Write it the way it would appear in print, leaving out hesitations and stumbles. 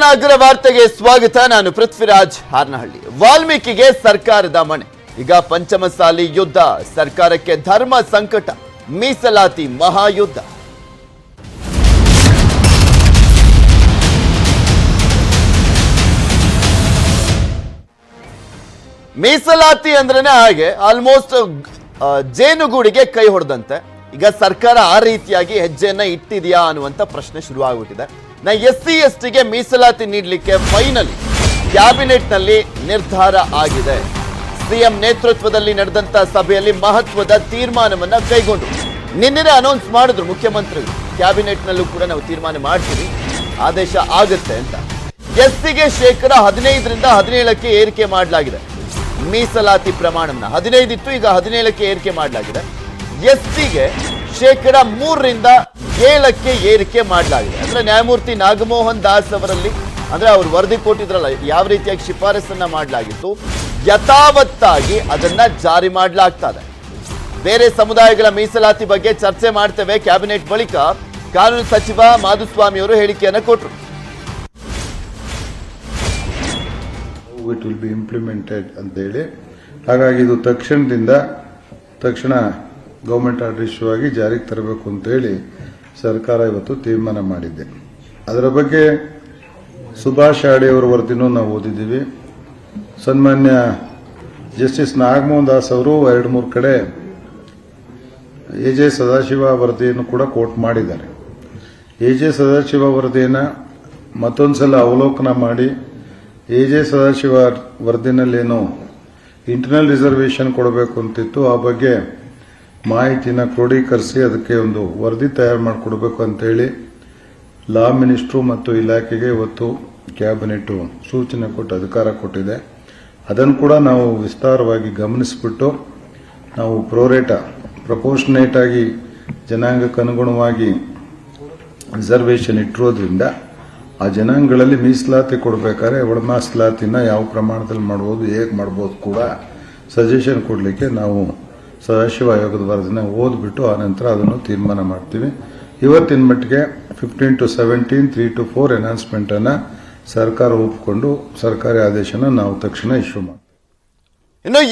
ಜನಾಗ್ರ ವಾರ್ತೆಗೆ ಸ್ವಾಗತ. ನಾನು ಪೃಥ್ವಿರಾಜ್ ಹಾರ್ನಹಳ್ಳಿ. ವಾಲ್ಮೀಕಿಗೆ ಸರ್ಕಾರದ ಮಣೆ. ಈಗ ಪಂಚಮಸಾಲಿ ಯುದ್ಧ, ಸರ್ಕಾರಕ್ಕೆ ಧರ್ಮ ಸಂಕಟ, ಮೀಸಲಾತಿ ಮಹಾಯುದ್ಧ. ಮೀಸಲಾತಿ ಅಂದ್ರೇನೆ ಹಾಗೆ ಆಲ್ಮೋಸ್ಟ್ ಜೇನುಗೂಡಿಗೆ ಕೈ ಹೊಡೆದಂತೆ. ಈಗ ಸರ್ಕಾರ ಆ ರೀತಿಯಾಗಿ ಹೆಜ್ಜೆಯನ್ನ ಇಟ್ಟಿದೆಯಾ ಅನ್ನುವಂತ ಪ್ರಶ್ನೆ ಶುರುವಾಗ್ಬಿಟ್ಟಿದೆ. ಎಸ್ಸಿ ಎಸ್ಟಿಗೆ ಮೀಸಲಾತಿ ನೀಡಲಿಕ್ಕೆ ಫೈನಲಿ ಕ್ಯಾಬಿನೆಟ್ ನಲ್ಲಿ ನಿರ್ಧಾರ ಆಗಿದೆ. ಸಿಎಂ ನೇತೃತ್ವದಲ್ಲಿ ನಡೆದಂತ ಸಭೆಯಲ್ಲಿ ಮಹತ್ವದ ತೀರ್ಮಾನವನ್ನ ಕೈಗೊಂಡು ನಿನ್ನೆ ಅನೌನ್ಸ್ ಮಾಡಿದ್ರು ಮುಖ್ಯಮಂತ್ರಿಗಳು. ಕ್ಯಾಬಿನೆಟ್ ನಲ್ಲೂ ಕೂಡ ನಾವು ತೀರ್ಮಾನ ಮಾಡ್ತೀವಿ, ಆದೇಶ ಆಗುತ್ತೆ ಅಂತ. ಎಸ್ಸಿಗೆ ಶೇಕಡ 15ರಿಂದ 17ಕ್ಕೆ ಏರಿಕೆ ಮಾಡಲಾಗಿದೆ. ಮೀಸಲಾತಿ ಪ್ರಮಾಣವನ್ನ 15 ಇತ್ತು, ಈಗ 17ಕ್ಕೆ ಏರಿಕೆ ಮಾಡಲಾಗಿದೆ. ಎಸ್ಟಿಗೆ ಶೇಕಡ 3ರಿಂದ 7ಕ್ಕೆ ಏರಿಕೆ ಮಾಡಲಾಗಿದೆ. ಅಂದ್ರೆ ನ್ಯಾಯಮೂರ್ತಿ ನಾಗಮೋಹನ್ ದಾಸ್ ಅವರಲ್ಲಿ ಅಂದ್ರೆ ಅವರು ವರದಿ ಕೊಟ್ಟಿದ್ರಲ್ಲ, ಯಾವ ರೀತಿಯಾಗಿ ಶಿಫಾರಸನ್ನ ಮಾಡಲಾಗಿತ್ತು ಯಥಾವತ್ತಾಗಿ ಅದನ್ನ ಜಾರಿ ಮಾಡಲಾಗ್ತದೆ. ಬೇರೆ ಸಮುದಾಯಗಳ ಮೀಸಲಾತಿ ಬಗ್ಗೆ ಚರ್ಚೆ ಮಾಡ್ತೇವೆ ಕ್ಯಾಬಿನೆಟ್ ಬಳಿಕ ಕಾನೂನು ಸಚಿವ ಮಾಧುಸ್ವಾಮಿ ಅವರು ಹೇಳಿಕೆಯನ್ನು ಕೊಟ್ಟರು. ಇಟ್ ವಿಲ್ ಬಿ ಇಂಪ್ಲಿಮೆಂಟೆಡ್ ಅಂತ ಹೇಳಿ, ಹಾಗಾಗಿ ಇದು ತಕ್ಷಣ ಗೌರ್ಮೆಂಟ್ ಆರ್ಡರ್ ಇಶ್ಯೂ ಆಗಿ ಜಾರಿಗೆ ತರಬೇಕು ಅಂತ ಹೇಳಿ ಸರ್ಕಾರ ಇವತ್ತು ತೀರ್ಮಾನ ಮಾಡಿದೆ. ಅದರ ಬಗ್ಗೆ ಸುಭಾಷ್ ಆಡೆ ಅವರ ವರದಿನೂ ನಾವು ಓದಿದ್ದೀವಿ. ಸನ್ಮಾನ್ಯ ಜಸ್ಟಿಸ್ ನಾಗಮೋಹನ್ ದಾಸ್ ಅವರು 2-3 ಕಡೆ ಎಜೆ ಸದಾಶಿವ ವರದಿಯನ್ನು ಕೂಡ ಕೋಟ್ ಮಾಡಿದ್ದಾರೆ. ಎಜೆ ಸದಾಶಿವ ವರದಿಯನ್ನು ಮತ್ತೊಂದ್ಸಲ ಅವಲೋಕನ ಮಾಡಿ ಎಜೆ ಸದಾಶಿವ ವರದಿನಲ್ಲೇನು ಇಂಟರ್ನಲ್ ರಿಸರ್ವೇಷನ್ ಕೊಡಬೇಕು ಅಂತಿತ್ತು, ಆ ಬಗ್ಗೆ ಮಾಹಿತಿನ ಕ್ರೋಢೀಕರಿಸಿ ಅದಕ್ಕೆ ಒಂದು ವರದಿ ತಯಾರು ಮಾಡಿಕೊಡ್ಬೇಕು ಅಂತೇಳಿ ಲಾ ಮಿನಿಸ್ಟ್ರು ಮತ್ತು ಇಲಾಖೆಗೆ ಇವತ್ತು ಕ್ಯಾಬಿನೆಟ್ ಸೂಚನೆ ಕೊಟ್ಟು ಅಧಿಕಾರ ಕೊಟ್ಟಿದೆ. ಅದನ್ನು ಕೂಡ ನಾವು ವಿಸ್ತಾರವಾಗಿ ಗಮನಿಸಿಬಿಟ್ಟು ನಾವು ಪ್ರಪೋರ್ಷನೇಟ್ ಆಗಿ ಜನಾಂಗಕ್ಕೆ ಅನುಗುಣವಾಗಿ ರಿಸರ್ವೇಷನ್ ಇಟ್ಟಿರೋದ್ರಿಂದ ಆ ಜನಾಂಗಗಳಲ್ಲಿ ಮೀಸಲಾತಿ ಕೊಡಬೇಕಾದ್ರೆ ಒಳ ಮೀಸಲಾತಿನ ಯಾವ ಪ್ರಮಾಣದಲ್ಲಿ ಮಾಡ್ಬೋದು, ಹೇಗೆ ಮಾಡ್ಬೋದು ಕೂಡ ಸಜೆಷನ್ ಕೊಡಲಿಕ್ಕೆ ನಾವು ಸದಾಶಿವ ಆಯೋಗದ ವರದಿನ ಓದ್ಬಿಟ್ಟು ಆನಂತರ ಅದನ್ನು ತೀರ್ಮಾನ ಮಾಡ್ತೀವಿ. ಇವತ್ತಿನ ಮಟ್ಟಿಗೆ 15 to 17, 3 to 4 ಎನ್ಹಾನ್ಸ್ಮೆಂಟ್ ಅನ್ನ ಸರ್ಕಾರ ಒಪ್ಪಿಕೊಂಡು ಸರ್ಕಾರಿ ಆದೇಶನ ನಾವು ತಕ್ಷಣ ಇಶ್ಯೂ ಮಾಡ್ತೀವಿ. ಇನ್ನು